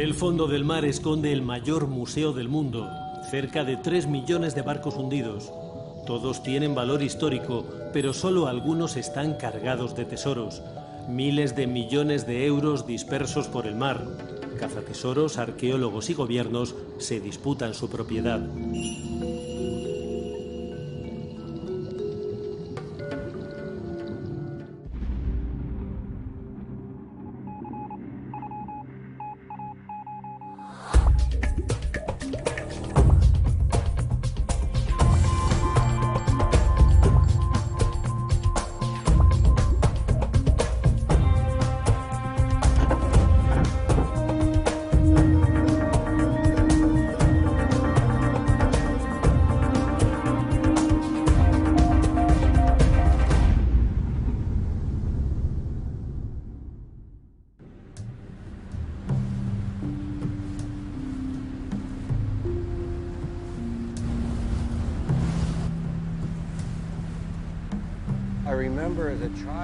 El fondo del mar esconde el mayor museo del mundo, cerca de 3 millones de barcos hundidos. Todos tienen valor histórico, pero solo algunos están cargados de tesoros. Miles de millones de euros dispersos por el mar. Cazatesoros, arqueólogos y gobiernos se disputan su propiedad.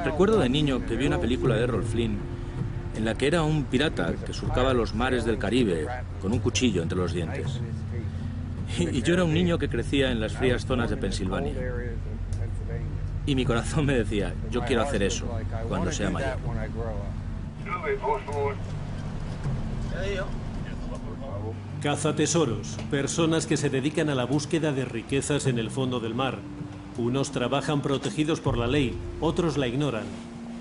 Recuerdo de niño que vi una película de Errol Flynn en la que era un pirata que surcaba los mares del Caribe con un cuchillo entre los dientes. Y yo era un niño que crecía en las frías zonas de Pensilvania. Y mi corazón me decía, yo quiero hacer eso cuando sea mayor. Cazatesoros, personas que se dedican a la búsqueda de riquezas en el fondo del mar. Unos trabajan protegidos por la ley, otros la ignoran.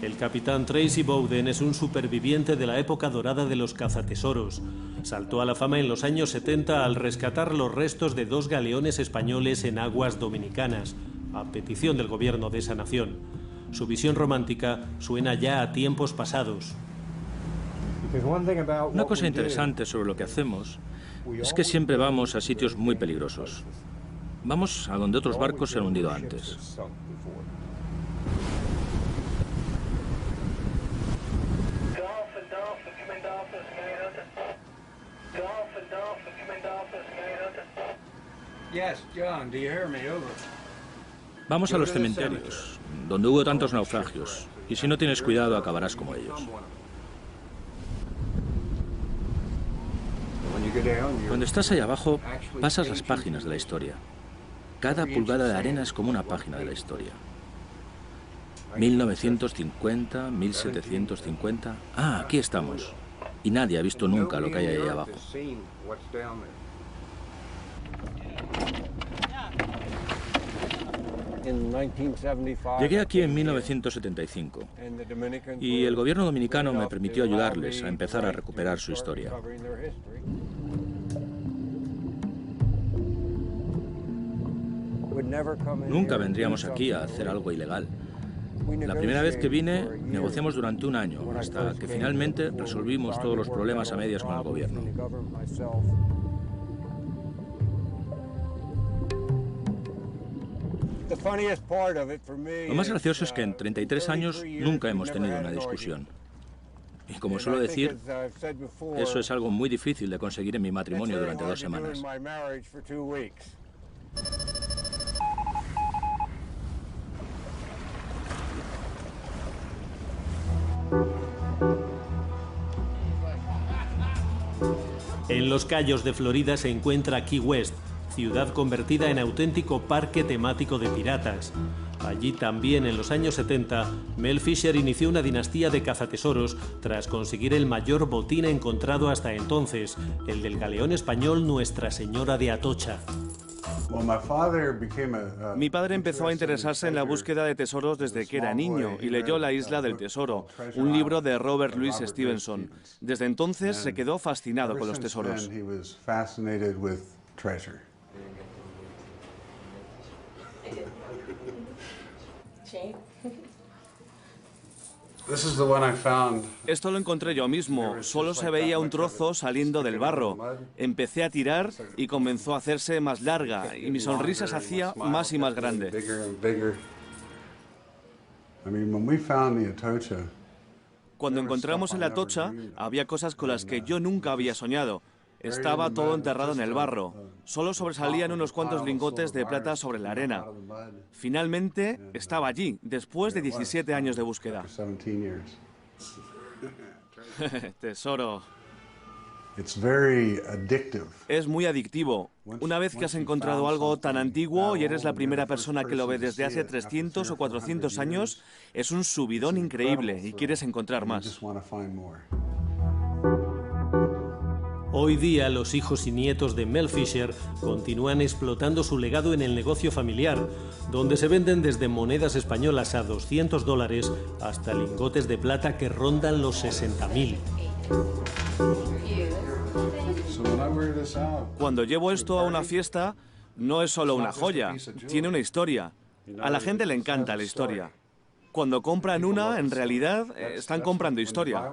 El capitán Tracy Bowden es un superviviente de la época dorada de los cazatesoros. Saltó a la fama en los años 70 al rescatar los restos de 2 galeones españoles en aguas dominicanas, a petición del gobierno de esa nación. Su visión romántica suena ya a tiempos pasados. Una cosa interesante sobre lo que hacemos es que siempre vamos a sitios muy peligrosos. Vamos a donde otros barcos se han hundido antes. Vamos a los cementerios, donde hubo tantos naufragios, y si no tienes cuidado acabarás como ellos. Cuando estás ahí abajo, pasas las páginas de la historia. Cada pulgada de arena es como una página de la historia. 1950, 1750... Ah, aquí estamos. Y nadie ha visto nunca lo que hay ahí abajo. Llegué aquí en 1975 y el gobierno dominicano me permitió ayudarles a empezar a recuperar su historia. Nunca vendríamos aquí a hacer algo ilegal. La primera vez que vine, negociamos durante un año, hasta que finalmente resolvimos todos los problemas a medias con el gobierno. Lo más gracioso es que en 33 años nunca hemos tenido una discusión. Y como suelo decir, eso es algo muy difícil de conseguir en mi matrimonio durante 2 semanas. En los Cayos de Florida se encuentra Key West, ciudad convertida en auténtico parque temático de piratas. Allí también, en los años 70, Mel Fisher inició una dinastía de cazatesoros tras conseguir el mayor botín encontrado hasta entonces, el del galeón español Nuestra Señora de Atocha. Mi padre empezó a interesarse en la búsqueda de tesoros desde que era niño y leyó La Isla del Tesoro, un libro de Robert Louis Stevenson. Desde entonces se quedó fascinado con los tesoros. Esto lo encontré yo mismo, solo se veía un trozo saliendo del barro. Empecé a tirar y comenzó a hacerse más larga y mi sonrisa se hacía más y más grande. Cuando encontramos el Atocha, había cosas con las que yo nunca había soñado. Estaba todo enterrado en el barro. Solo sobresalían unos cuantos lingotes de plata sobre la arena. Finalmente, estaba allí, después de 17 años de búsqueda. Tesoro. Es muy adictivo. Una vez que has encontrado algo tan antiguo y eres la primera persona que lo ve desde hace 300 o 400 años, es un subidón increíble y quieres encontrar más. Hoy día, los hijos y nietos de Mel Fisher continúan explotando su legado en el negocio familiar, donde se venden desde monedas españolas a $200 hasta lingotes de plata que rondan los 60.000. Cuando llevo esto a una fiesta, no es solo una joya, tiene una historia. A la gente le encanta la historia. Cuando compran una, en realidad, están comprando historia.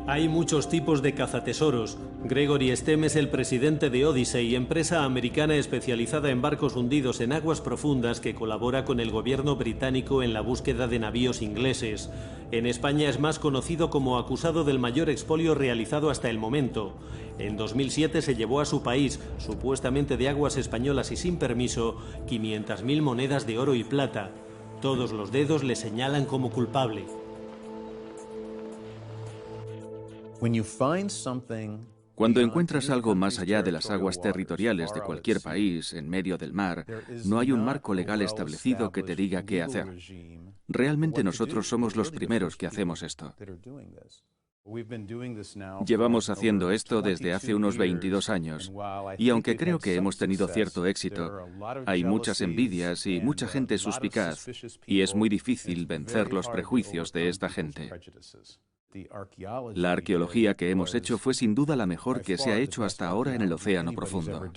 Hay muchos tipos de cazatesoros. Gregory Stem es el presidente de Odyssey, empresa americana especializada en barcos hundidos en aguas profundas que colabora con el gobierno británico en la búsqueda de navíos ingleses. En España es más conocido como acusado del mayor expolio realizado hasta el momento. En 2007 se llevó a su país, supuestamente de aguas españolas y sin permiso, 500.000 monedas de oro y plata. Todos los dedos le señalan como culpable. Cuando encuentras algo más allá de las aguas territoriales de cualquier país, en medio del mar, no hay un marco legal establecido que te diga qué hacer. Realmente nosotros somos los primeros que hacemos esto. Llevamos haciendo esto desde hace unos 22 años, y aunque creo que hemos tenido cierto éxito, hay muchas envidias y mucha gente suspicaz, y es muy difícil vencer los prejuicios de esta gente. La arqueología que hemos hecho fue sin duda la mejor que se ha hecho hasta ahora en el océano profundo.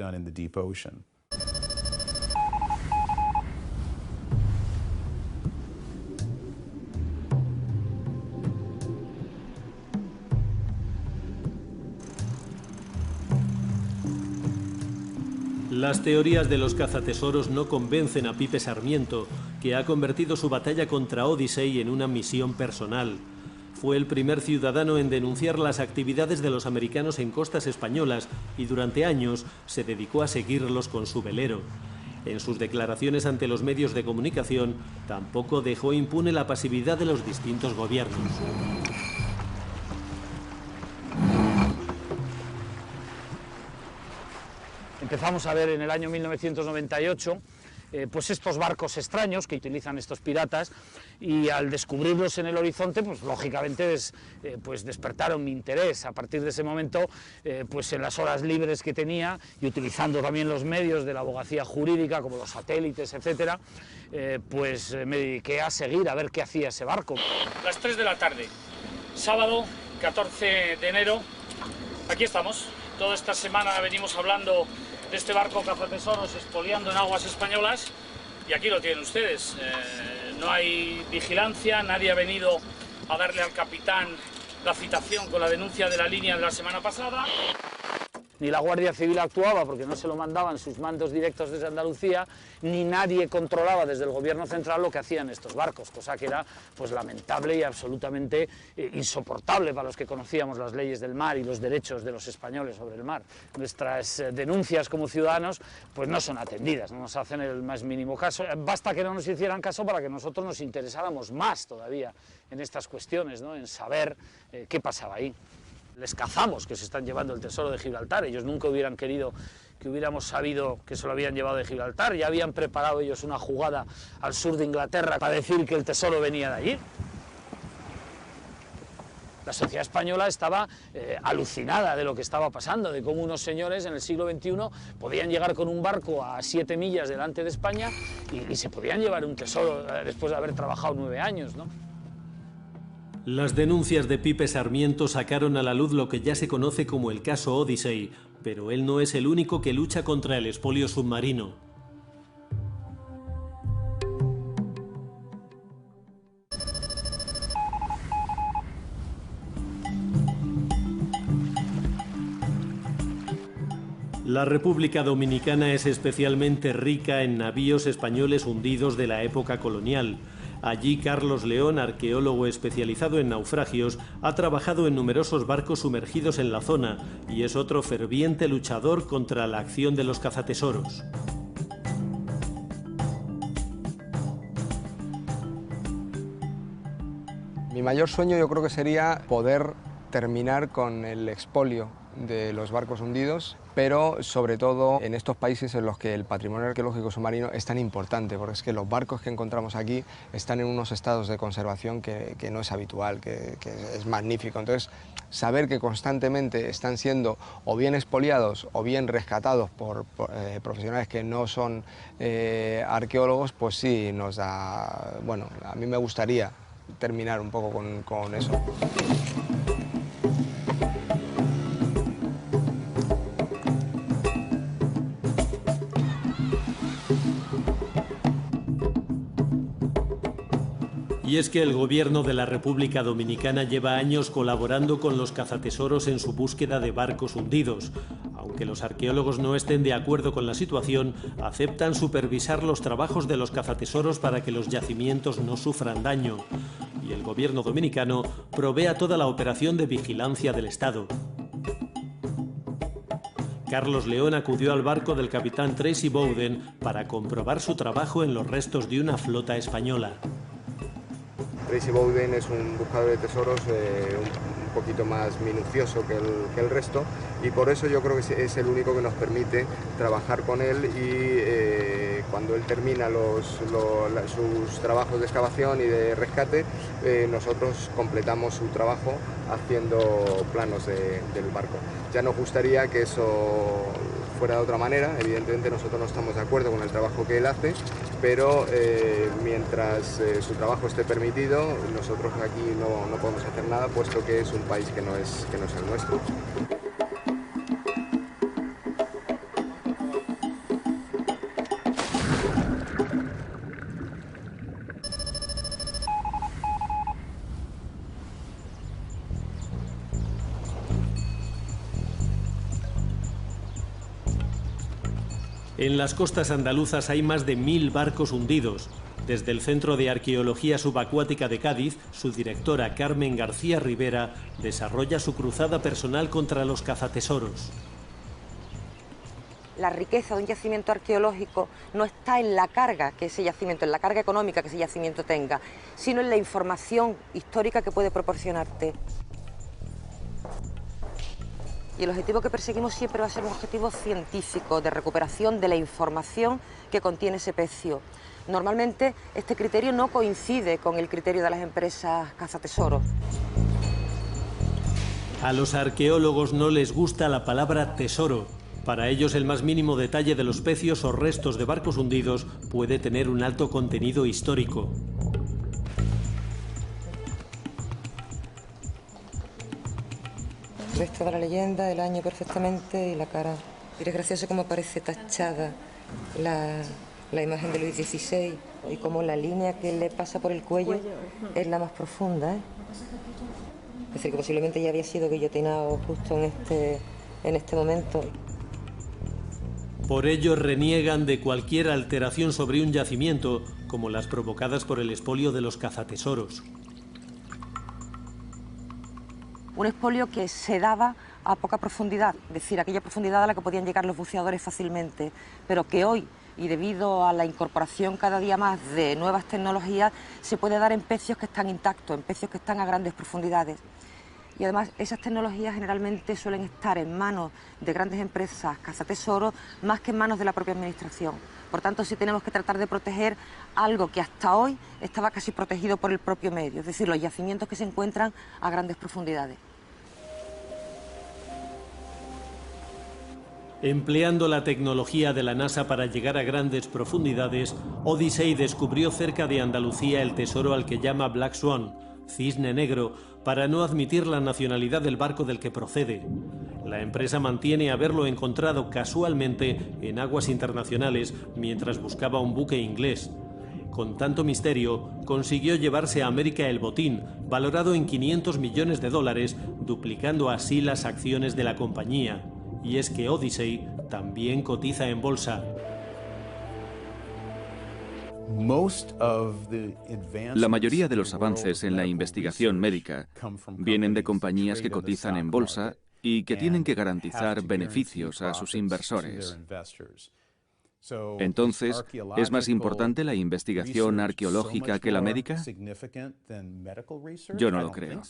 Las teorías de los cazatesoros no convencen a Pipe Sarmiento, que ha convertido su batalla contra Odyssey en una misión personal. Fue el primer ciudadano en denunciar las actividades de los americanos en costas españolas y durante años se dedicó a seguirlos con su velero. En sus declaraciones ante los medios de comunicación tampoco dejó impune la pasividad de los distintos gobiernos. Empezamos a ver en el año 1998 pues estos barcos extraños que utilizan estos piratas, y al descubrirlos en el horizonte, pues lógicamente pues despertaron mi interés. A partir de ese momento, pues en las horas libres que tenía y utilizando también los medios de la abogacía jurídica como los satélites, etcétera, pues me dediqué a seguir a ver qué hacía ese barco. Las 3 de la tarde, sábado 14 de enero, aquí estamos. Toda esta semana venimos hablando de este barco cazatesoros expoliando en aguas españolas, y aquí lo tienen ustedes. No hay vigilancia, nadie ha venido a darle al capitán la citación con la denuncia de la línea de la semana pasada. Ni la Guardia Civil actuaba porque no se lo mandaban sus mandos directos desde Andalucía, ni nadie controlaba desde el gobierno central lo que hacían estos barcos, cosa que era pues lamentable y absolutamente insoportable para los que conocíamos las leyes del mar y los derechos de los españoles sobre el mar. Nuestras denuncias como ciudadanos pues no son atendidas, no nos hacen el más mínimo caso. Basta que no nos hicieran caso para que nosotros nos interesáramos más todavía en estas cuestiones, ¿no? En saber qué pasaba ahí. Les cazamos que se están llevando el tesoro de Gibraltar. Ellos nunca hubieran querido que hubiéramos sabido que se lo habían llevado de Gibraltar. Ya habían preparado ellos una jugada al sur de Inglaterra para decir que el tesoro venía de allí. La sociedad española estaba alucinada de lo que estaba pasando, de cómo unos señores en el siglo XXI podían llegar con un barco a 7 millas delante de España y se podían llevar un tesoro después de haber trabajado 9 años, ¿no? Las denuncias de Pipe Sarmiento sacaron a la luz lo que ya se conoce como el caso Odyssey, pero él no es el único que lucha contra el expolio submarino. La República Dominicana es especialmente rica en navíos españoles hundidos de la época colonial. Allí Carlos León, arqueólogo especializado en naufragios, ha trabajado en numerosos barcos sumergidos en la zona y es otro ferviente luchador contra la acción de los cazatesoros. Mi mayor sueño yo creo que sería poder terminar con el expolio de los barcos hundidos, pero sobre todo en estos países en los que el patrimonio arqueológico submarino es tan importante, porque es que los barcos que encontramos aquí están en unos estados de conservación que no es habitual, que es magnífico. Entonces, saber que constantemente están siendo o bien expoliados o bien rescatados por profesionales que no son arqueólogos, pues sí nos da... Bueno, a mí me gustaría terminar un poco con eso. Y es que el gobierno de la República Dominicana lleva años colaborando con los cazatesoros en su búsqueda de barcos hundidos. Aunque los arqueólogos no estén de acuerdo con la situación, aceptan supervisar los trabajos de los cazatesoros para que los yacimientos no sufran daño. Y el gobierno dominicano provee a toda la operación de vigilancia del Estado. Carlos León acudió al barco del capitán Tracy Bowden para comprobar su trabajo en los restos de una flota española. Tracy Bowden es un buscador de tesoros un poquito más minucioso que el resto, y por eso yo creo que es el único que nos permite trabajar con él, y cuando él termina sus trabajos de excavación y de rescate, nosotros completamos su trabajo haciendo planos del barco. Ya nos gustaría que eso fuera de otra manera. Evidentemente nosotros no estamos de acuerdo con el trabajo que él hace, pero mientras su trabajo esté permitido, nosotros aquí no podemos hacer nada, puesto que es un país que no es el nuestro. En las costas andaluzas hay más de 1000 barcos hundidos. Desde el Centro de Arqueología Subacuática de Cádiz, su directora Carmen García Rivera desarrolla su cruzada personal contra los cazatesoros. La riqueza de un yacimiento arqueológico no está en la carga que ese yacimiento, en la carga económica que ese yacimiento tenga, sino en la información histórica que puede proporcionarte. Y el objetivo que perseguimos siempre va a ser un objetivo científico, de recuperación de la información que contiene ese pecio. Normalmente este criterio no coincide con el criterio de las empresas cazatesoros. A los arqueólogos no les gusta la palabra tesoro. Para ellos el más mínimo detalle de los pecios o restos de barcos hundidos puede tener un alto contenido histórico. Ves toda la leyenda, el año perfectamente y la cara. Mira, es gracioso cómo aparece tachada la imagen de Luis XVI y cómo la línea que le pasa por el cuello es la más profunda, ¿eh? Es decir, que posiblemente ya había sido guillotinado justo en este momento. Por ello reniegan de cualquier alteración sobre un yacimiento, como las provocadas por el expolio de los cazatesoros. Un expolio que se daba a poca profundidad, es decir, aquella profundidad a la que podían llegar los buceadores fácilmente, pero que hoy, y debido a la incorporación cada día más de nuevas tecnologías, se puede dar en pecios que están intactos, en pecios que están a grandes profundidades. Y además esas tecnologías generalmente suelen estar en manos de grandes empresas cazatesoros más que en manos de la propia administración. Por tanto, sí tenemos que tratar de proteger algo que hasta hoy estaba casi protegido por el propio medio, es decir, los yacimientos que se encuentran a grandes profundidades. Empleando la tecnología de la NASA para llegar a grandes profundidades, Odyssey descubrió cerca de Andalucía el tesoro al que llama Black Swan, cisne negro, para no admitir la nacionalidad del barco del que procede. La empresa mantiene haberlo encontrado casualmente en aguas internacionales mientras buscaba un buque inglés. Con tanto misterio, consiguió llevarse a América el botín, valorado en $500 millones, duplicando así las acciones de la compañía. Y es que Odyssey también cotiza en bolsa. La mayoría de los avances en la investigación médica vienen de compañías que cotizan en bolsa y que tienen que garantizar beneficios a sus inversores. Entonces, ¿es más importante la investigación arqueológica que la médica? Yo no lo creo.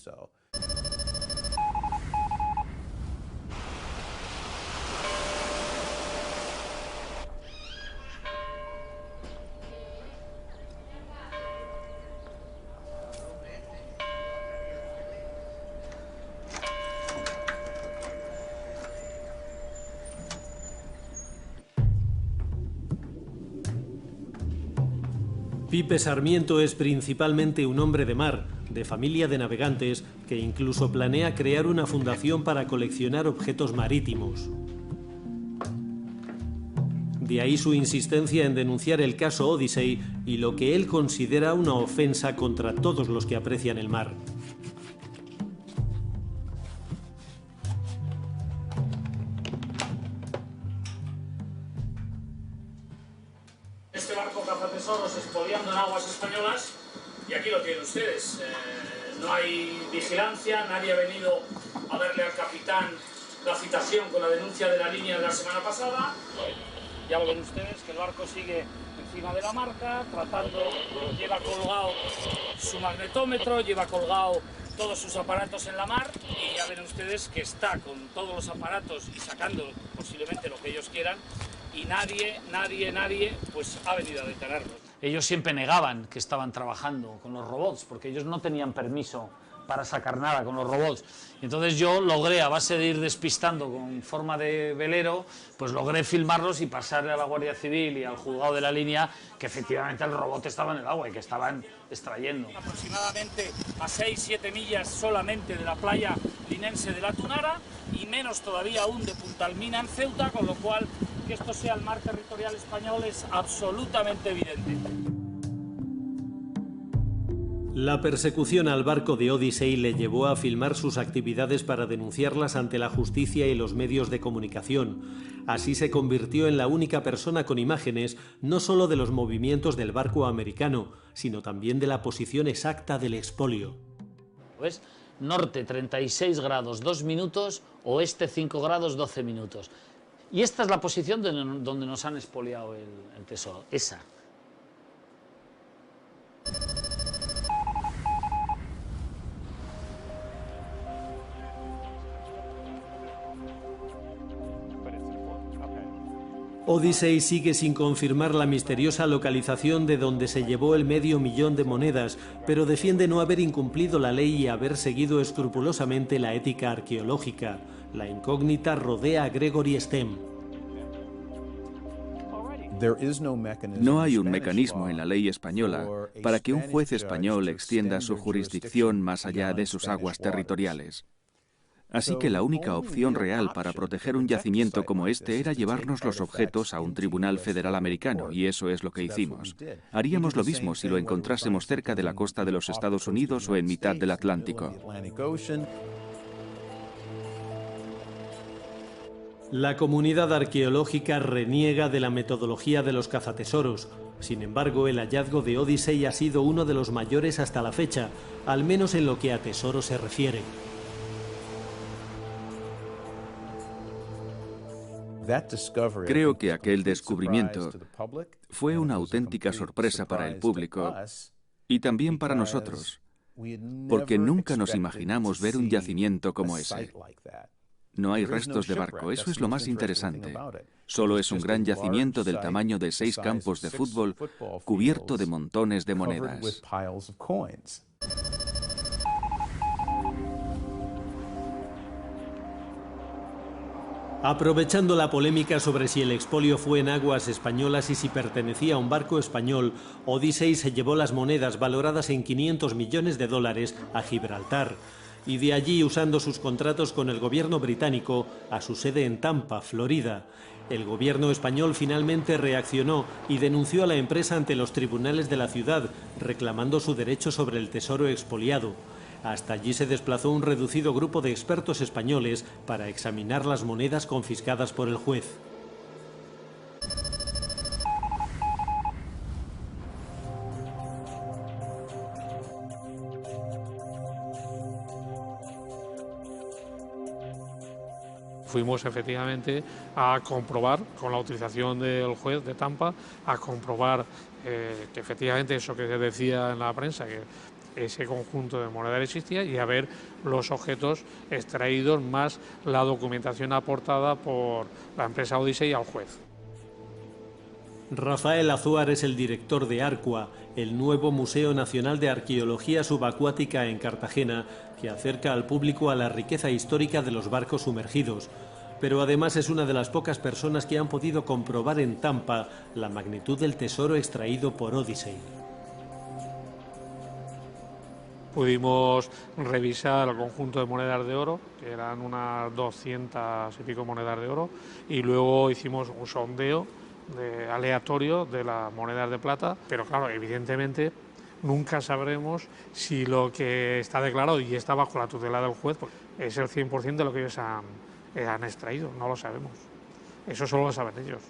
Pipe Sarmiento es principalmente un hombre de mar, de familia de navegantes, que incluso planea crear una fundación para coleccionar objetos marítimos. De ahí su insistencia en denunciar el caso Odyssey y lo que él considera una ofensa contra todos los que aprecian el mar. Este barco cazatesoros expoliando en aguas españolas, y aquí lo tienen ustedes. No hay vigilancia, nadie ha venido a verle al capitán la citación con la denuncia de la línea de la semana pasada. Ya lo ven ustedes que el barco sigue encima de la marca, lleva colgado su magnetómetro, lleva colgado todos sus aparatos en la mar, y ya ven ustedes que está con todos los aparatos y sacando posiblemente lo que ellos quieran, y nadie pues ha venido a detenerlos. Ellos siempre negaban que estaban trabajando con los robots, porque ellos no tenían permiso para sacar nada con los robots. Entonces yo logré, a base de ir despistando con forma de velero, pues logré filmarlos y pasarle a la Guardia Civil y al juzgado de la línea que efectivamente el robot estaba en el agua y que estaban extrayendo. Aproximadamente a 6-7 millas solamente de la playa linense de La Tunara y menos todavía aún de Punta Almina en Ceuta, con lo cual que esto sea el mar territorial español es absolutamente evidente. La persecución al barco de Odyssey le llevó a filmar sus actividades para denunciarlas ante la justicia y los medios de comunicación. Así se convirtió en la única persona con imágenes no solo de los movimientos del barco americano, sino también de la posición exacta del expolio. ¿Ves? Norte 36 grados 2 minutos, oeste 5 grados 12 minutos. Y esta es la posición donde nos han expoliado el tesoro, esa. Odyssey sigue sin confirmar la misteriosa localización de donde se llevó el $500,000 de monedas, pero defiende no haber incumplido la ley y haber seguido escrupulosamente la ética arqueológica. La incógnita rodea a Gregory Stem. No hay un mecanismo en la ley española para que un juez español extienda su jurisdicción más allá de sus aguas territoriales. Así que la única opción real para proteger un yacimiento como este era llevarnos los objetos a un tribunal federal americano, y eso es lo que hicimos. Haríamos lo mismo si lo encontrásemos cerca de la costa de los Estados Unidos o en mitad del Atlántico. La comunidad arqueológica reniega de la metodología de los cazatesoros. Sin embargo, el hallazgo de Odyssey ha sido uno de los mayores hasta la fecha, al menos en lo que a tesoros se refiere. Creo que aquel descubrimiento fue una auténtica sorpresa para el público y también para nosotros, porque nunca nos imaginamos ver un yacimiento como ese. No hay restos de barco, eso es lo más interesante. Solo es un gran yacimiento del tamaño de 6 campos de fútbol cubierto de montones de monedas. Aprovechando la polémica sobre si el expolio fue en aguas españolas y si pertenecía a un barco español, Odyssey se llevó las monedas valoradas en $500 millones a Gibraltar, y de allí, usando sus contratos con el gobierno británico, a su sede en Tampa, Florida. El gobierno español finalmente reaccionó y denunció a la empresa ante los tribunales de la ciudad, reclamando su derecho sobre el tesoro expoliado. Hasta allí se desplazó un reducido grupo de expertos españoles para examinar las monedas confiscadas por el juez. Fuimos efectivamente a comprobar, con la utilización del juez de Tampa, a comprobar que efectivamente eso que se decía en la prensa, que ese conjunto de monedas existía, y a ver los objetos extraídos más la documentación aportada por la empresa Odyssey al juez. Rafael Azuar es el director de ARCUA, el nuevo Museo Nacional de Arqueología Subacuática en Cartagena, que acerca al público a la riqueza histórica de los barcos sumergidos. Pero además es una de las pocas personas que han podido comprobar en Tampa la magnitud del tesoro extraído por Odyssey. Pudimos revisar el conjunto de monedas de oro, que eran unas 200 y pico monedas de oro, y luego hicimos un sondeo aleatorio de las monedas de plata, pero claro, evidentemente nunca sabremos si lo que está declarado y está bajo la tutela del juez es el 100% de lo que ellos han extraído, no lo sabemos. Eso solo lo saben ellos.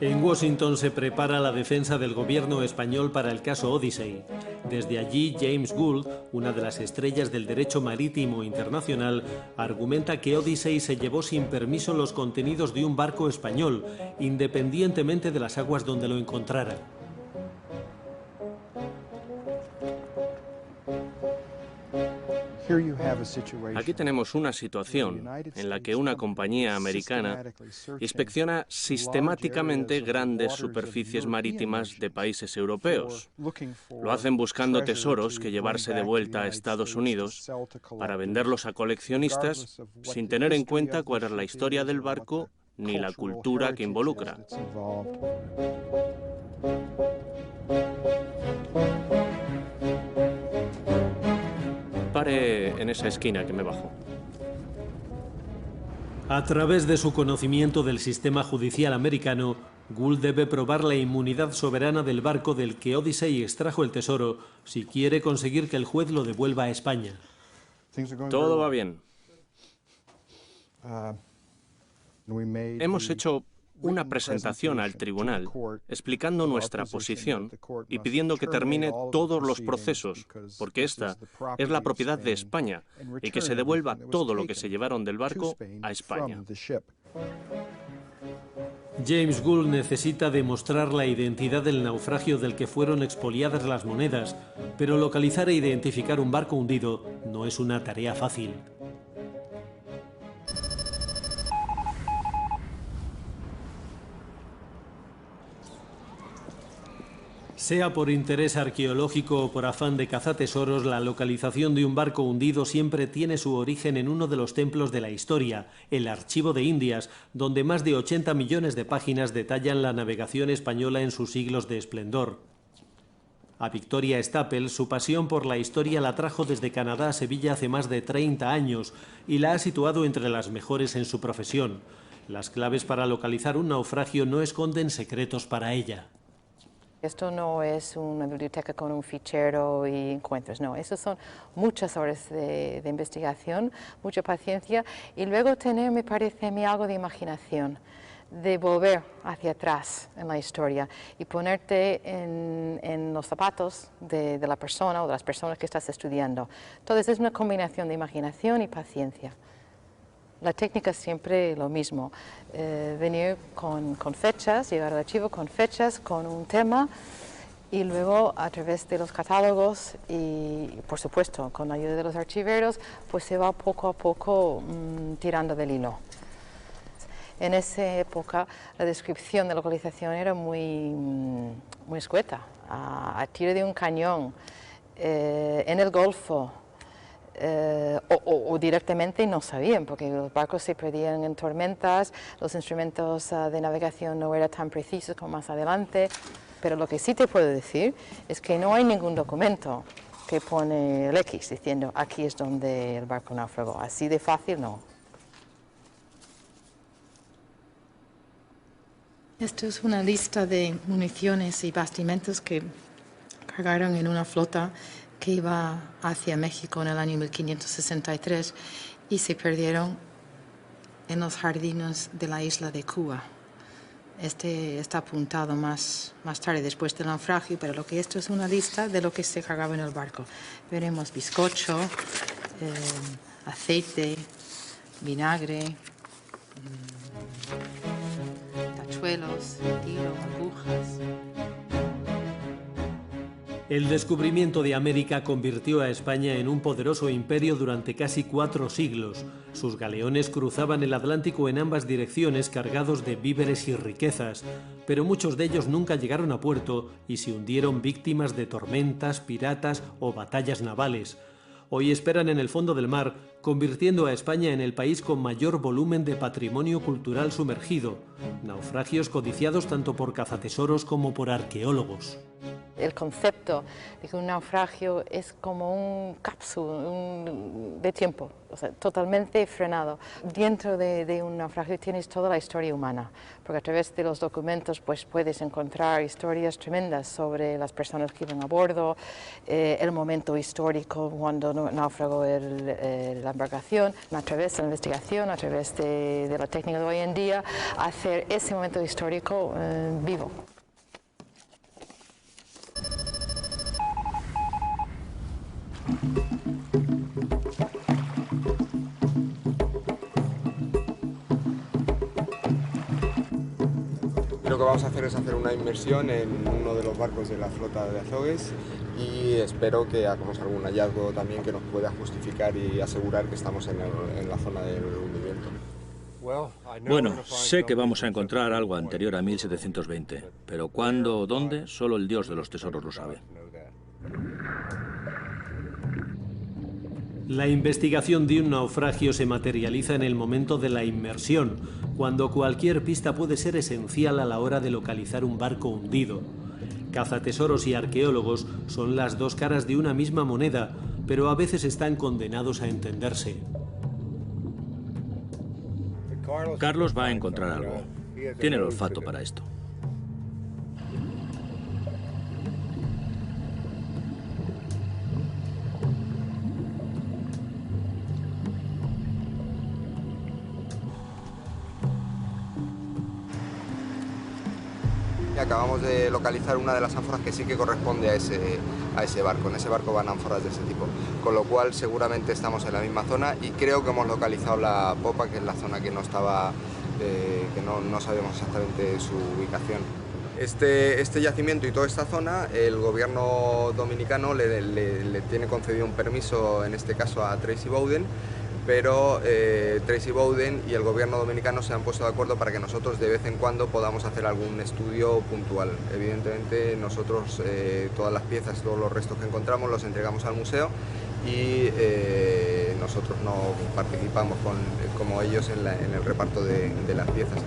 En Washington se prepara la defensa del gobierno español para el caso Odyssey. Desde allí, James Gould, una de las estrellas del derecho marítimo internacional, argumenta que Odyssey se llevó sin permiso los contenidos de un barco español, independientemente de las aguas donde lo encontrara. Aquí tenemos una situación en la que una compañía americana inspecciona sistemáticamente grandes superficies marítimas de países europeos. Lo hacen buscando tesoros que llevarse de vuelta a Estados Unidos para venderlos a coleccionistas sin tener en cuenta cuál es la historia del barco ni la cultura que involucra. Pare en esa esquina que me bajo. A través de su conocimiento del sistema judicial americano, Gould debe probar la inmunidad soberana del barco del que Odyssey extrajo el tesoro si quiere conseguir que el juez lo devuelva a España. Todo va bien. Hemos hecho una presentación al tribunal explicando nuestra posición y pidiendo que termine todos los procesos, porque esta es la propiedad de España y que se devuelva todo lo que se llevaron del barco a España. James Gould necesita demostrar la identidad del naufragio del que fueron expoliadas las monedas, pero localizar e identificar un barco hundido no es una tarea fácil. Sea por interés arqueológico o por afán de cazatesoros, la localización de un barco hundido siempre tiene su origen en uno de los templos de la historia, el Archivo de Indias, donde más de 80 millones de páginas detallan la navegación española en sus siglos de esplendor. A Victoria Stapel, su pasión por la historia la trajo desde Canadá a Sevilla hace más de 30 años y la ha situado entre las mejores en su profesión. Las claves para localizar un naufragio no esconden secretos para ella. Esto no es una biblioteca con un fichero y encuentros, no. Eso son muchas horas de investigación, mucha paciencia y luego tener, me parece a mí, algo de imaginación, de volver hacia atrás en la historia y ponerte en los zapatos de la persona o de las personas que estás estudiando. Entonces es una combinación de imaginación y paciencia. La técnica es siempre lo mismo, venir con fechas, llegar al archivo con fechas, con un tema y luego a través de los catálogos y por supuesto con la ayuda de los archiveros pues se va poco a poco tirando del hilo. En esa época la descripción de localización era muy escueta, a tiro de un cañón, en el Golfo. O directamente no sabían, porque los barcos se perdían en tormentas, los instrumentos de navegación no eran tan precisos como más adelante, pero lo que sí te puedo decir es que no hay ningún documento que pone el X diciendo aquí es donde el barco naufragó, así de fácil no. Esto es una lista de municiones y bastimentos que cargaron en una flota que iba hacia México en el año 1563 y se perdieron en los jardines de la isla de Cuba. Este está apuntado más tarde, después del naufragio, pero lo que esto es una lista de lo que se cargaba en el barco. Veremos bizcocho, aceite, vinagre, tachuelos, hilo, agujas. El descubrimiento de América convirtió a España en un poderoso imperio durante casi 4 siglos. Sus galeones cruzaban el Atlántico en ambas direcciones cargados de víveres y riquezas, pero muchos de ellos nunca llegaron a puerto y se hundieron víctimas de tormentas, piratas o batallas navales. Hoy esperan en el fondo del mar, convirtiendo a España en el país con mayor volumen de patrimonio cultural sumergido. Naufragios codiciados tanto por cazatesoros como por arqueólogos. El concepto de que un naufragio es como un cápsula de tiempo, o sea, totalmente frenado. Dentro de un naufragio tienes toda la historia humana, porque a través de los documentos pues, puedes encontrar historias tremendas sobre las personas que iban a bordo, el momento histórico cuando naufragó la embarcación. A través de la investigación, a través de la técnica de hoy en día, hacer ese momento histórico vivo. Lo que vamos a hacer es hacer una inmersión en uno de los barcos de la flota de Azogues y espero que hagamos algún hallazgo también que nos pueda justificar y asegurar que estamos en la zona del hundimiento. Bueno, sé que vamos a encontrar algo anterior a 1720, pero cuándo o dónde, solo el Dios de los tesoros lo sabe. La investigación de un naufragio se materializa en el momento de la inmersión, cuando cualquier pista puede ser esencial a la hora de localizar un barco hundido. Cazatesoros y arqueólogos son las dos caras de una misma moneda, pero a veces están condenados a entenderse. Carlos va a encontrar algo. Tiene el olfato para esto. Acabamos de localizar una de las ánforas que sí que corresponde a ese barco. En ese barco van ánforas de ese tipo, con lo cual seguramente estamos en la misma zona y creo que hemos localizado la popa, que es la zona que no estaba, que no sabíamos exactamente su ubicación. Este yacimiento y toda esta zona, el gobierno dominicano le tiene concedido un permiso, en este caso a Tracy Bowden, pero Tracy Bowden y el gobierno dominicano se han puesto de acuerdo para que nosotros de vez en cuando podamos hacer algún estudio puntual. Evidentemente nosotros todas las piezas, todos los restos que encontramos los entregamos al museo y nosotros no participamos como ellos en el reparto de las piezas.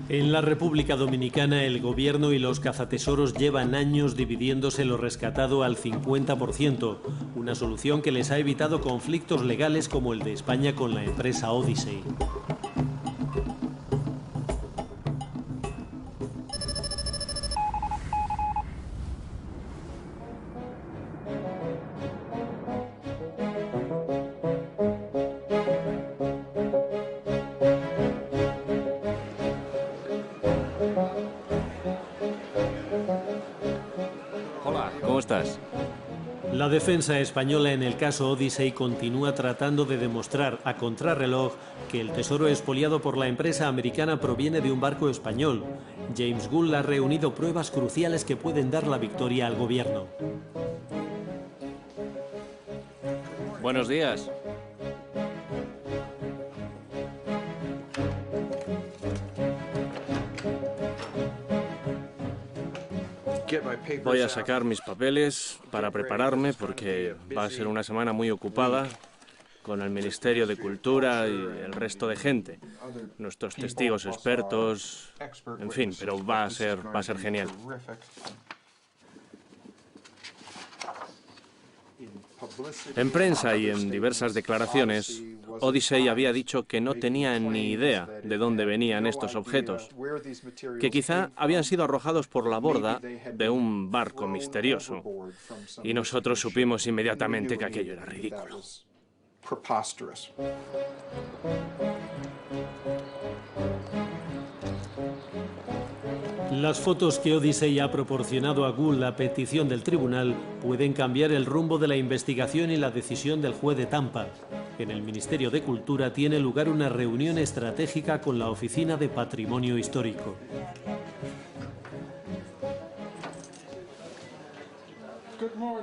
En la República Dominicana, el gobierno y los cazatesoros llevan años dividiéndose lo rescatado al 50%, una solución que les ha evitado conflictos legales como el de España con la empresa Odyssey. ¿Cómo estás? La defensa española en el caso Odyssey continúa tratando de demostrar a contrarreloj que el tesoro expoliado por la empresa americana proviene de un barco español. James Gould ha reunido pruebas cruciales que pueden dar la victoria al gobierno. Buenos días. Voy a sacar mis papeles para prepararme porque va a ser una semana muy ocupada con el Ministerio de Cultura y el resto de gente, nuestros testigos expertos, en fin, pero va a ser genial. En prensa y en diversas declaraciones, Odyssey había dicho que no tenía ni idea de dónde venían estos objetos, que quizá habían sido arrojados por la borda de un barco misterioso, y nosotros supimos inmediatamente que aquello era ridículo. Las fotos que Odyssey ha proporcionado a Gould a petición del tribunal pueden cambiar el rumbo de la investigación y la decisión del juez de Tampa. En el Ministerio de Cultura tiene lugar una reunión estratégica con la Oficina de Patrimonio Histórico.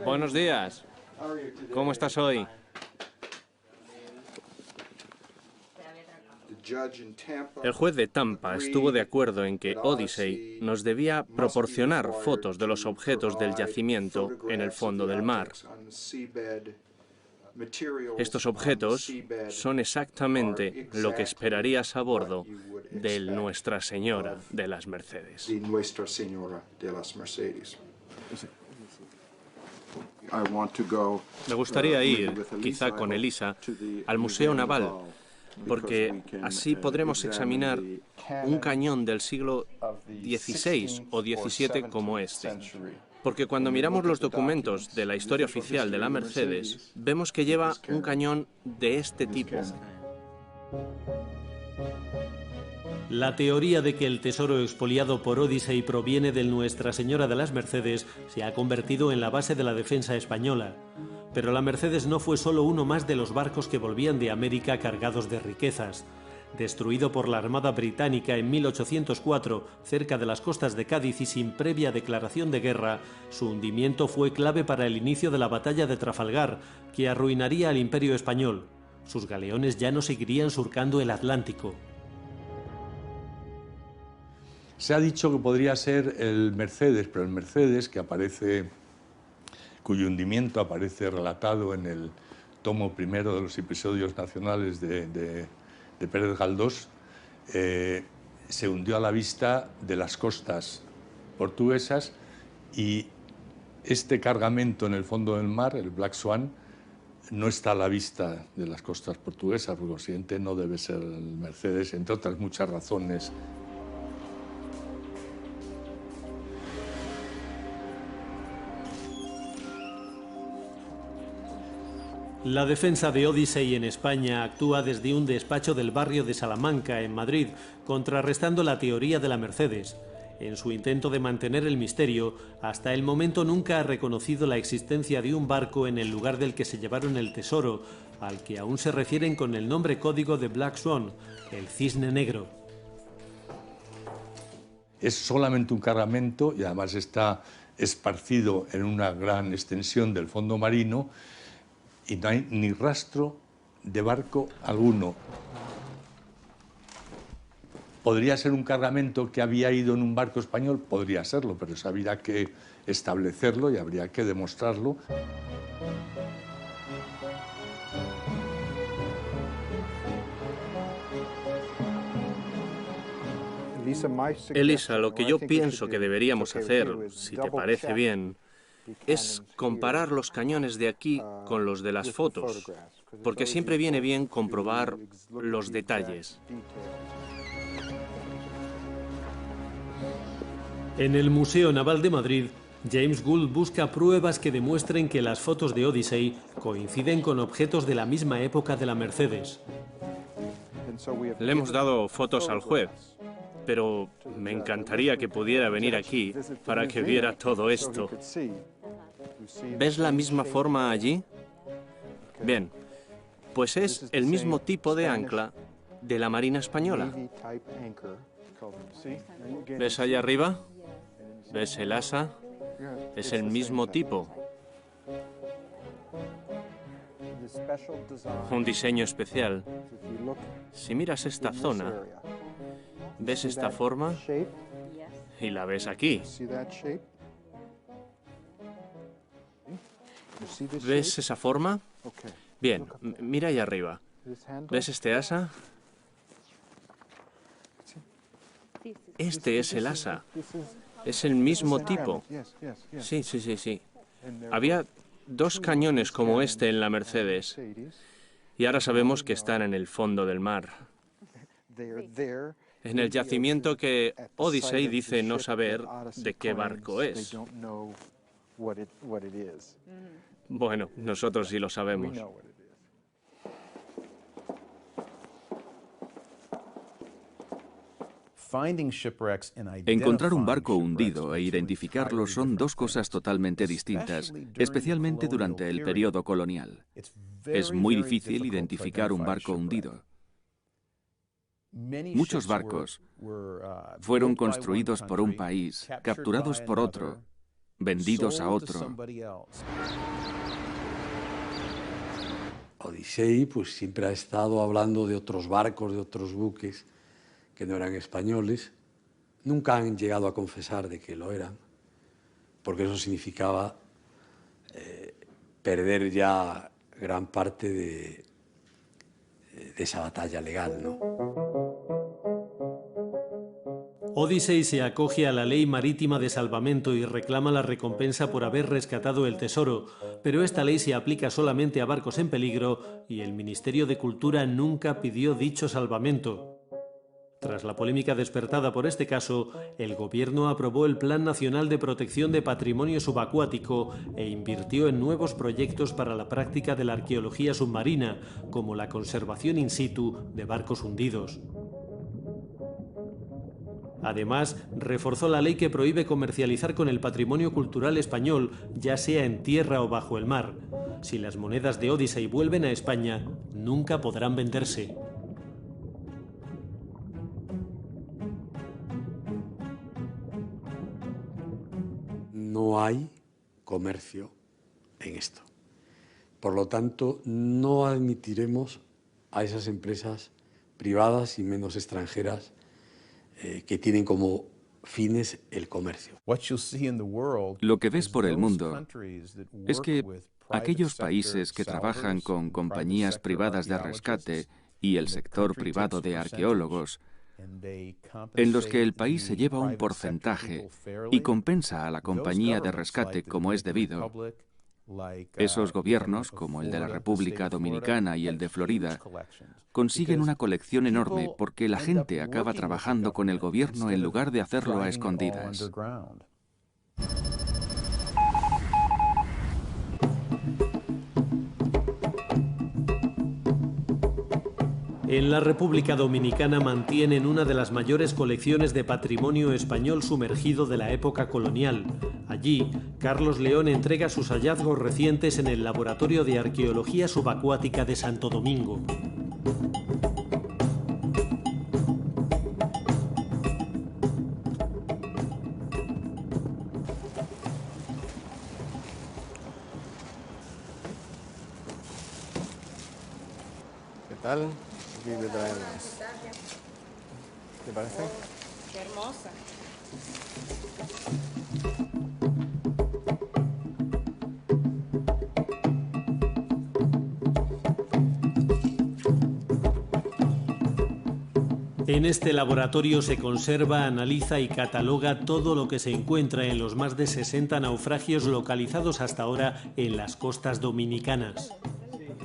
Buenos días. ¿Cómo estás hoy? El juez de Tampa estuvo de acuerdo en que Odyssey nos debía proporcionar fotos de los objetos del yacimiento en el fondo del mar. Estos objetos son exactamente lo que esperarías a bordo del Nuestra Señora de las Mercedes. Me gustaría ir, quizá con Elisa, al Museo Naval, porque así podremos examinar un cañón del siglo XVI o XVII como este. Porque cuando miramos los documentos de la historia oficial de la Mercedes, vemos que lleva un cañón de este tipo. La teoría de que el tesoro expoliado por Odyssey proviene de Nuestra Señora de las Mercedes se ha convertido en la base de la defensa española. Pero la Mercedes no fue solo uno más de los barcos que volvían de América cargados de riquezas. Destruido por la Armada Británica en 1804, cerca de las costas de Cádiz y sin previa declaración de guerra, su hundimiento fue clave para el inicio de la Batalla de Trafalgar, que arruinaría al Imperio Español. Sus galeones ya no seguirían surcando el Atlántico. Se ha dicho que podría ser el Mercedes, pero el Mercedes, cuyo hundimiento aparece relatado en el tomo primero de los episodios nacionales de Pérez Galdós, se hundió a la vista de las costas portuguesas y este cargamento en el fondo del mar, el Black Swan, no está a la vista de las costas portuguesas, por consiguiente no debe ser el Mercedes, entre otras muchas razones. La defensa de Odyssey en España actúa desde un despacho del barrio de Salamanca, en Madrid, contrarrestando la teoría de la Mercedes. En su intento de mantener el misterio, hasta el momento nunca ha reconocido la existencia de un barco en el lugar del que se llevaron el tesoro, al que aún se refieren con el nombre código de Black Swan, el Cisne Negro. Es solamente un cargamento y además está esparcido en una gran extensión del fondo marino, y no hay ni rastro de barco alguno. ¿Podría ser un cargamento que había ido en un barco español? Podría serlo, pero eso habría que establecerlo y habría que demostrarlo. Elisa, lo que yo pienso que deberíamos hacer, si te parece bien, es comparar los cañones de aquí con los de las fotos, porque siempre viene bien comprobar los detalles. En el Museo Naval de Madrid, James Gould busca pruebas que demuestren que las fotos de Odyssey coinciden con objetos de la misma época de la Mercedes. Le hemos dado fotos al juez, pero me encantaría que pudiera venir aquí para que viera todo esto. ¿Ves la misma forma allí? Bien, pues es el mismo tipo de ancla de la Marina Española. ¿Ves allá arriba? ¿Ves el asa? Es el mismo tipo. Un diseño especial. Si miras esta zona, ¿ves esta forma? Y la ves aquí. ¿Ves esa forma? Bien, mira ahí arriba. ¿Ves este asa? Este es el asa. Es el mismo tipo. Sí, sí, sí, sí. Había dos cañones como este en la Mercedes. Y ahora sabemos que están en el fondo del mar. En el yacimiento que Odyssey dice no saber de qué barco es. Bueno, nosotros sí lo sabemos. Encontrar un barco hundido e identificarlo son dos cosas totalmente distintas, especialmente durante el periodo colonial. Es muy difícil identificar un barco hundido. Muchos barcos fueron construidos por un país, capturados por otro, vendidos a otro. Odisei pues siempre ha estado hablando de otros barcos, de otros buques que no eran españoles. Nunca han llegado a confesar de que lo eran, porque eso significaba perder ya gran parte de esa batalla legal, ¿no? Odisei se acoge a la ley marítima de salvamento y reclama la recompensa por haber rescatado el tesoro, pero esta ley se aplica solamente a barcos en peligro y el Ministerio de Cultura nunca pidió dicho salvamento. Tras la polémica despertada por este caso, el gobierno aprobó el Plan Nacional de Protección de Patrimonio Subacuático e invirtió en nuevos proyectos para la práctica de la arqueología submarina, como la conservación in situ de barcos hundidos. Además, reforzó la ley que prohíbe comercializar con el patrimonio cultural español, ya sea en tierra o bajo el mar. Si las monedas de Odisei vuelven a España, nunca podrán venderse. No hay comercio en esto. Por lo tanto, no admitiremos a esas empresas privadas y menos extranjeras que tienen como fines el comercio. Lo que ves por el mundo es que aquellos países que trabajan con compañías privadas de rescate y el sector privado de arqueólogos, en los que el país se lleva un porcentaje y compensa a la compañía de rescate como es debido, esos gobiernos, como el de la República Dominicana y el de Florida, consiguen una colección enorme porque la gente acaba trabajando con el gobierno en lugar de hacerlo a escondidas. En la República Dominicana mantienen una de las mayores colecciones de patrimonio español sumergido de la época colonial. Allí, Carlos León entrega sus hallazgos recientes en el Laboratorio de Arqueología Subacuática de Santo Domingo. ¿Qué tal? Aquí te traemos. ¿Te parece? Qué hermosa. En este laboratorio se conserva, analiza y cataloga todo lo que se encuentra en los más de 60 naufragios localizados hasta ahora en las costas dominicanas.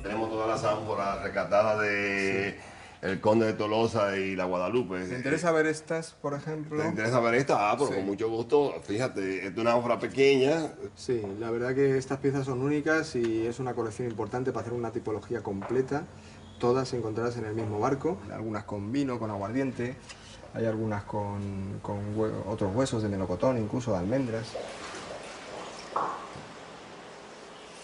Tenemos todas las ánforas rescatadas de el Conde de Tolosa y la Guadalupe. ¿Te interesa ver estas, por ejemplo? ¿Te interesa ver estas? Ah, pero sí, con mucho gusto. Fíjate, es una ánfora pequeña. Sí, la verdad que estas piezas son únicas y es una colección importante para hacer una tipología completa. Todas encontradas en el mismo barco, algunas con vino, con aguardiente, hay algunas con otros huesos de melocotón, incluso de almendras.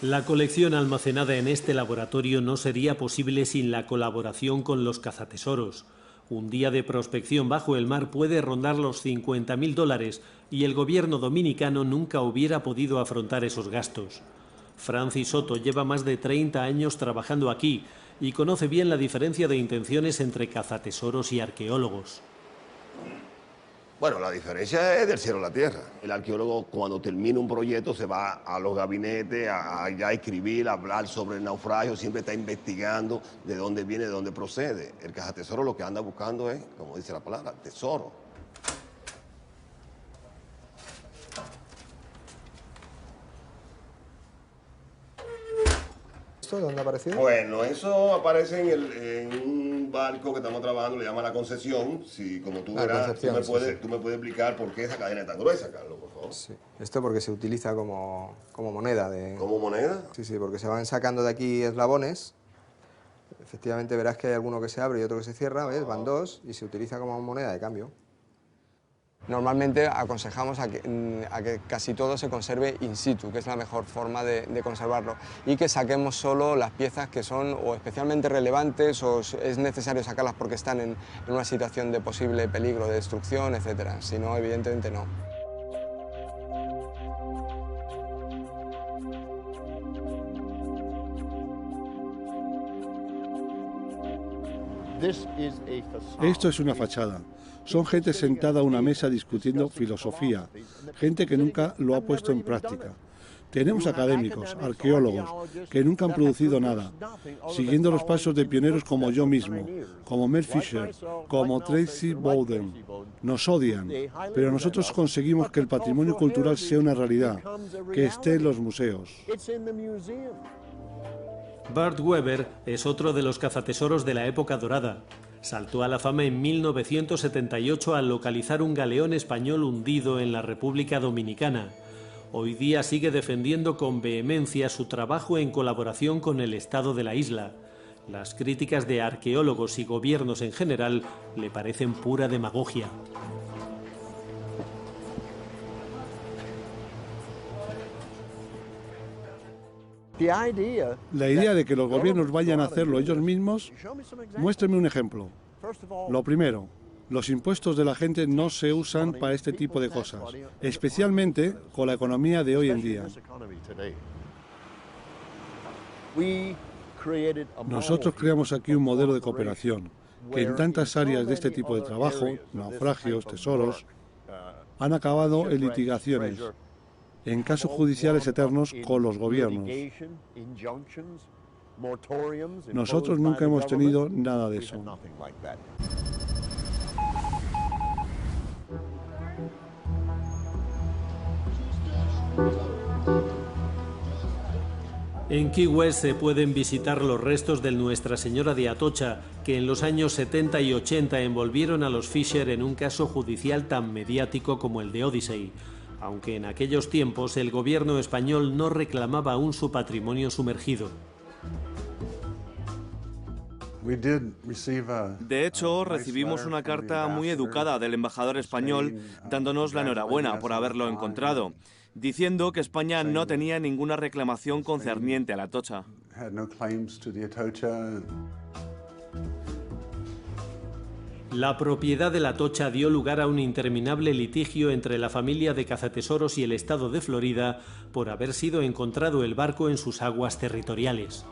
La colección almacenada en este laboratorio no sería posible sin la colaboración con los cazatesoros. Un día de prospección bajo el mar puede rondar los $50.000 y el gobierno dominicano nunca hubiera podido afrontar esos gastos. Francis Soto lleva más de 30 años trabajando aquí y conoce bien la diferencia de intenciones entre cazatesoros y arqueólogos. Bueno, la diferencia es del cielo a la tierra. El arqueólogo, cuando termina un proyecto, se va a los gabinetes a escribir, a hablar sobre el naufragio, siempre está investigando de dónde viene, de dónde procede. El cazatesoro lo que anda buscando es, como dice la palabra, tesoro. ¿Esto dónde ha aparecido? Bueno, eso aparece en un barco que estamos trabajando, le llaman La Concesión. Si, como tú verás, tú me puedes explicar por qué esa cadena es tan gruesa, Carlos, por favor. Sí. Esto porque se utiliza como moneda. ¿Como moneda? Sí, sí, porque se van sacando de aquí eslabones. Efectivamente verás que hay alguno que se abre y otro que se cierra, ¿ves? Van dos y se utiliza como moneda de cambio. Normalmente aconsejamos a que casi todo se conserve in situ, que es la mejor forma de conservarlo, y que saquemos solo las piezas que son o especialmente relevantes o es necesario sacarlas porque están en una situación de posible peligro de destrucción, etc. Si no, evidentemente no. Esto es una fachada. Son gente sentada a una mesa discutiendo filosofía, gente que nunca lo ha puesto en práctica. Tenemos académicos, arqueólogos, que nunca han producido nada, siguiendo los pasos de pioneros como yo mismo, como Mel Fisher, como Tracy Bowden. Nos odian, pero nosotros conseguimos que el patrimonio cultural sea una realidad, que esté en los museos. Burt Weber es otro de los cazatesoros de la época dorada. Saltó a la fama en 1978 al localizar un galeón español hundido en la República Dominicana. Hoy día sigue defendiendo con vehemencia su trabajo en colaboración con el Estado de la isla. Las críticas de arqueólogos y gobiernos en general le parecen pura demagogia. La idea de que los gobiernos vayan a hacerlo ellos mismos, muéstrame un ejemplo. Lo primero, los impuestos de la gente no se usan para este tipo de cosas, especialmente con la economía de hoy en día. Nosotros creamos aquí un modelo de cooperación que en tantas áreas de este tipo de trabajo, naufragios, tesoros, han acabado en litigaciones, en casos judiciales eternos con los gobiernos. Nosotros nunca hemos tenido nada de eso. En Key West se pueden visitar los restos del Nuestra Señora de Atocha, que en los años 70 y 80 envolvieron a los Fisher en un caso judicial tan mediático como el de Odyssey, aunque en aquellos tiempos el gobierno español no reclamaba aún su patrimonio sumergido. De hecho, recibimos una carta muy educada del embajador español dándonos la enhorabuena por haberlo encontrado, diciendo que España no tenía ninguna reclamación concerniente a la Atocha. La propiedad de la Atocha dio lugar a un interminable litigio entre la familia de cazatesoros y el estado de Florida por haber sido encontrado el barco en sus aguas territoriales.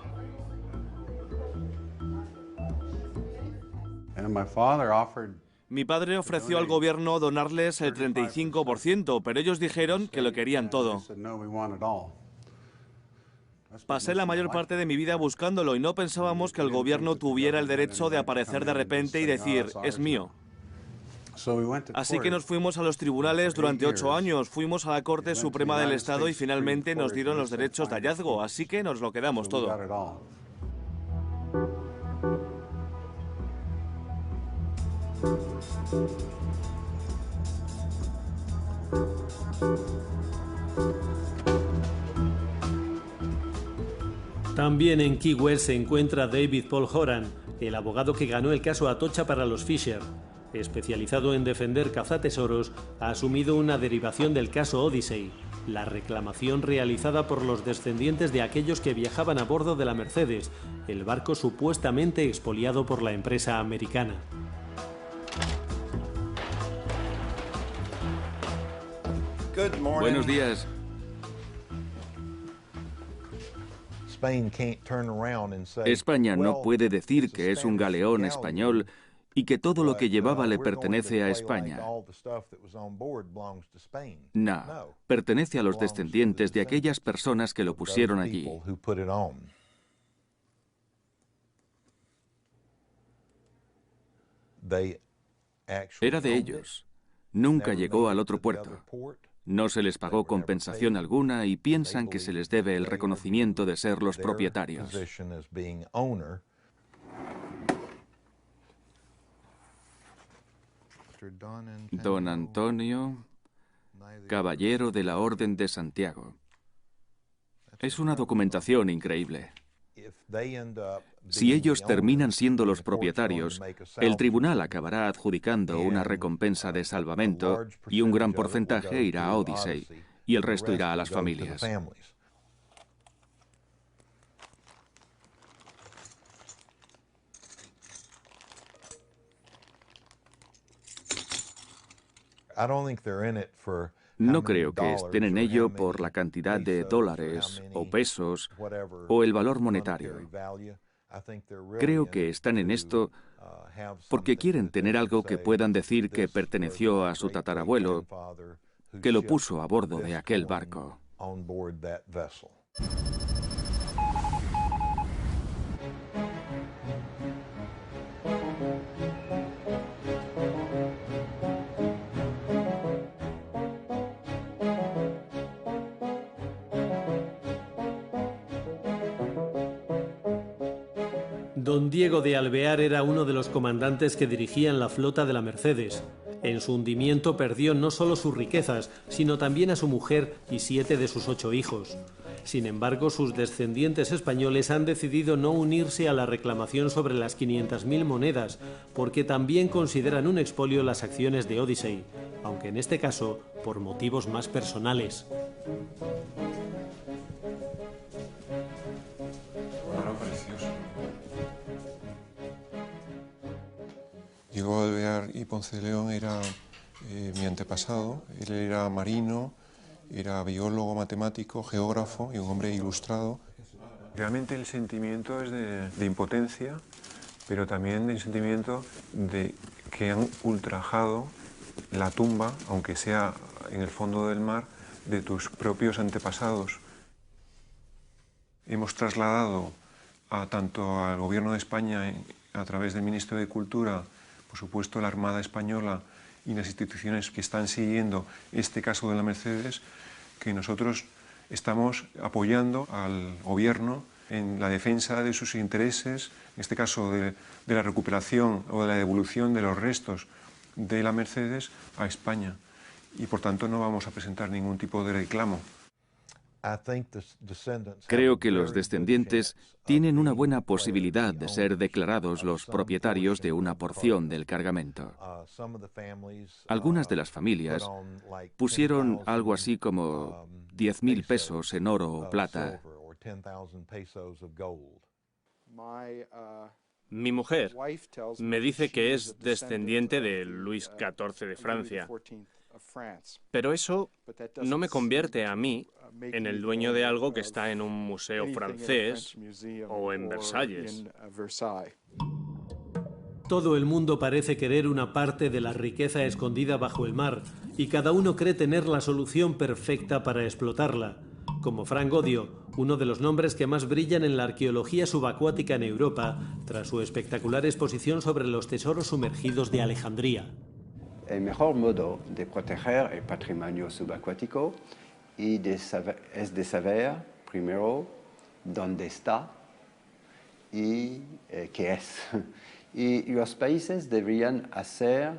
Mi padre ofreció al gobierno donarles el 35%, pero ellos dijeron que lo querían todo. Pasé la mayor parte de mi vida buscándolo y no pensábamos que el gobierno tuviera el derecho de aparecer de repente y decir, es mío. Así que nos fuimos a los tribunales durante 8 años, fuimos a la Corte Suprema del Estado y finalmente nos dieron los derechos de hallazgo, así que nos lo quedamos todo. También en Key West se encuentra David Paul Horan, el abogado que ganó el caso Atocha para los Fisher. Especializado en defender cazatesoros, ha asumido una derivación del caso Odyssey, la reclamación realizada por los descendientes de aquellos que viajaban a bordo de la Mercedes, el barco supuestamente expoliado por la empresa americana. Buenos días. España no puede decir que es un galeón español y que todo lo que llevaba le pertenece a España. No, pertenece a los descendientes de aquellas personas que lo pusieron allí. Era de ellos. Nunca llegó al otro puerto. No se les pagó compensación alguna y piensan que se les debe el reconocimiento de ser los propietarios. Don Antonio, caballero de la Orden de Santiago. Es una documentación increíble. Si ellos terminan siendo los propietarios, el tribunal acabará adjudicando una recompensa de salvamento y un gran porcentaje irá a Odyssey y el resto irá a las familias. No creo que estén en ello por la cantidad de dólares o pesos o el valor monetario. Creo que están en esto porque quieren tener algo que puedan decir que perteneció a su tatarabuelo, que lo puso a bordo de aquel barco. Don Diego de Alvear era uno de los comandantes que dirigían la flota de la Mercedes. En su hundimiento perdió no solo sus riquezas, sino también a su mujer y 7 de sus 8 hijos. Sin embargo, sus descendientes españoles han decidido no unirse a la reclamación sobre las 500.000 monedas, porque también consideran un expolio las acciones de Odyssey, aunque en este caso por motivos más personales. Diego Alvear y Ponce de León era mi antepasado. Él era marino, era biólogo, matemático, geógrafo y un hombre ilustrado. Realmente el sentimiento es de impotencia, pero también de sentimiento de que han ultrajado la tumba, aunque sea en el fondo del mar, de tus propios antepasados. Hemos trasladado tanto al Gobierno de España, a través del Ministerio de Cultura, por supuesto la Armada Española y las instituciones que están siguiendo este caso de la Mercedes, que nosotros estamos apoyando al Gobierno en la defensa de sus intereses, en este caso de la recuperación o de la devolución de los restos de la Mercedes a España. Y por tanto no vamos a presentar ningún tipo de reclamo. Creo que los descendientes tienen una buena posibilidad de ser declarados los propietarios de una porción del cargamento. Algunas de las familias pusieron algo así como 10.000 pesos en oro o plata. Mi mujer me dice que es descendiente de Luis XIV de Francia, pero eso no me convierte a mí en el dueño de algo que está en un museo francés o en Versalles. Todo el mundo parece querer una parte de la riqueza escondida bajo el mar y cada uno cree tener la solución perfecta para explotarla, como Frank Odio, uno de los nombres que más brillan en la arqueología subacuática en Europa, tras su espectacular exposición sobre los tesoros sumergidos de Alejandría. El mejor modo de proteger el patrimonio subacuático es de saber primero dónde está y qué es. Y los países deberían hacer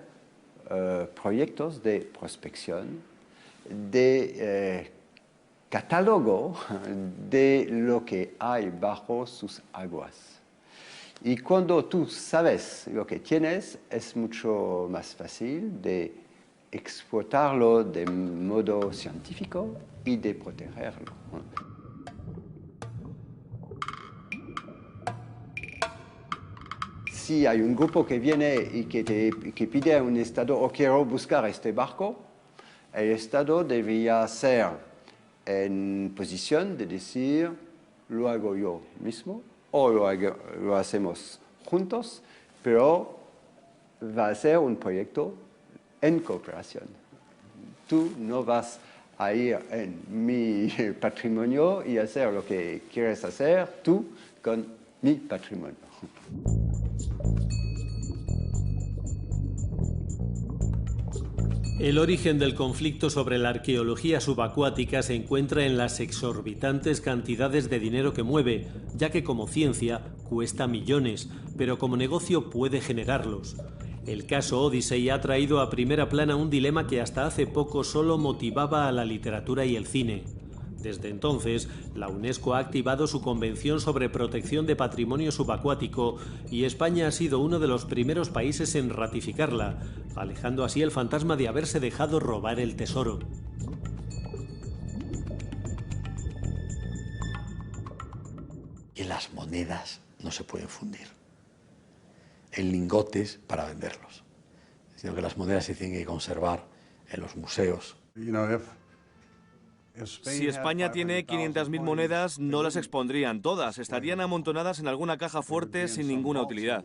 proyectos de prospección, de catálogo de lo que hay bajo sus aguas. Y cuando tú sabes lo que tienes, es mucho más fácil de explotarlo de modo científico y de protegerlo. Si hay un grupo que viene y que pide a un Estado, o quiero buscar este barco, el Estado debería ser en posición de decir, lo hago yo mismo, o lo hacemos juntos, pero va a ser un proyecto en cooperación. Tú no vas a ir en mi patrimonio y hacer lo que quieres hacer tú con mi patrimonio. El origen del conflicto sobre la arqueología subacuática se encuentra en las exorbitantes cantidades de dinero que mueve, ya que como ciencia cuesta millones, pero como negocio puede generarlos. El caso Odyssey ha traído a primera plana un dilema que hasta hace poco solo motivaba a la literatura y el cine. Desde entonces, la UNESCO ha activado su Convención sobre Protección de Patrimonio Subacuático y España ha sido uno de los primeros países en ratificarla, alejando así el fantasma de haberse dejado robar el tesoro. Y las monedas no se pueden fundir en lingotes para venderlos, sino que las monedas se tienen que conservar en los museos. Si España tiene 500.000 monedas, no las expondrían todas, estarían amontonadas en alguna caja fuerte sin ninguna utilidad.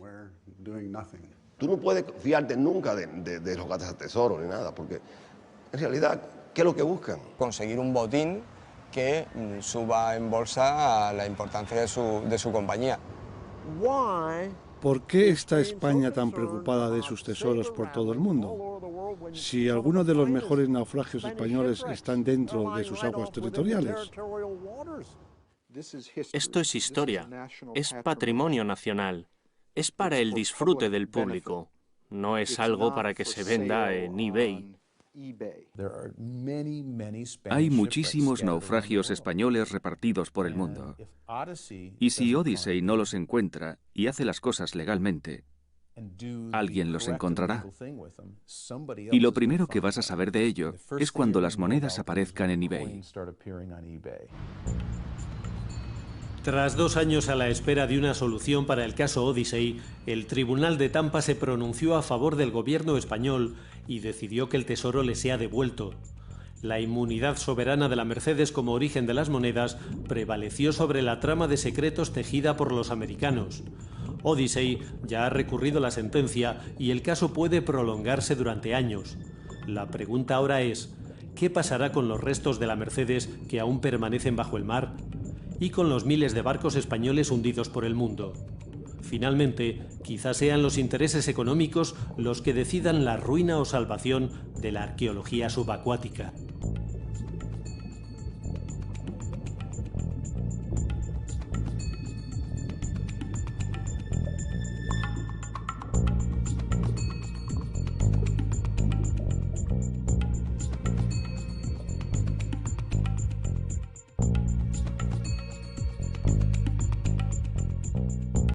Tú no puedes fiarte nunca de los gatos al tesoro ni nada, porque en realidad, ¿qué es lo que buscan? Conseguir un botín que suba en bolsa a la importancia de su compañía. ¿Por qué está España tan preocupada de sus tesoros por todo el mundo? Si algunos de los mejores naufragios españoles están dentro de sus aguas territoriales. Esto es historia, es patrimonio nacional, es para el disfrute del público, no es algo para que se venda en eBay. Hay muchísimos naufragios españoles repartidos por el mundo. Y si Odyssey no los encuentra y hace las cosas legalmente, alguien los encontrará. Y lo primero que vas a saber de ello es cuando las monedas aparezcan en eBay. Tras 2 años a la espera de una solución para el caso Odyssey, el Tribunal de Tampa se pronunció a favor del gobierno español y decidió que el tesoro le sea devuelto. La inmunidad soberana de la Mercedes como origen de las monedas prevaleció sobre la trama de secretos tejida por los americanos. Odyssey ya ha recurrido la sentencia y el caso puede prolongarse durante años. La pregunta ahora es, ¿qué pasará con los restos de la Mercedes que aún permanecen bajo el mar? Y con los miles de barcos españoles hundidos por el mundo. Finalmente, quizás sean los intereses económicos los que decidan la ruina o salvación de la arqueología subacuática.